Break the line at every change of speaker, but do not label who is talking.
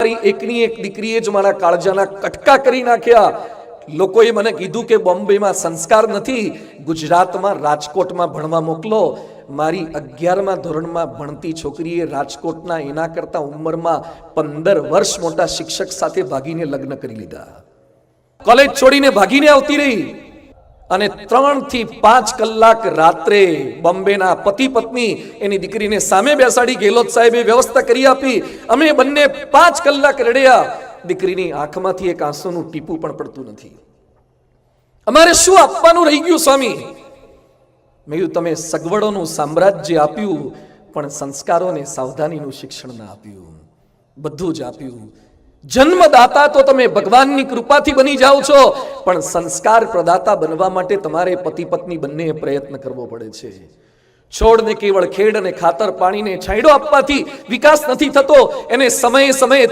મારી એકની એક દીકરીએ જ મારા કાળજાના કટકા કરી નાખ્યા. લોકોએ મને કીધું કે બોમ્બેમાં સંસ્કાર નથી, ગુજરાતમાં રાજકોટમાં ભણવા મોકલો. મારી 11મા ધોરણમાં ભણતી છોકરીએ રાજકોટના એના કરતા ઉંમરમાં 15 વર્ષ મોટા શિક્ષક સાથે ભાગીને લગ્ન કરી લીધા. કોલેજ છોડીને ભાગીને આવતી રહી અને 3 થી 5 કલાક રાત્રે બોમ્બેના પતિ પત્ની એની દીકરીને સામે બેસાડી ગેહલોત સાહેબે વ્યવસ્થા કરી આપી. અમે બંને 5 કલાક રડ્યા. દીકરીની આંખમાંથી એક આંસુનું ટીપું પણ પડતું નથી. અમારે શું આપવાનું રહી ગયું સ્વામી? મેં કીધું તમે સગવડોનું સામ્રાજ્ય આપ્યું પણ સંસ્કારોને સાવધાનીનું શિક્ષણ ના આપ્યું. બધું જ આપ્યું. જન્મદાતા તો તમે ભગવાનની કૃપાથી બની જાઓ છો, પણ સંસ્કાર પ્રદાતા બનવા માટે તમારે પતિ પત્ની બંને પ્રયત્ન કરવો પડે છે. છોડને કેવળ ખેડ અને ખાતર પાણીને છાંયડો આપવાથી વિકાસ નથી થતો. એને સમયે સમયે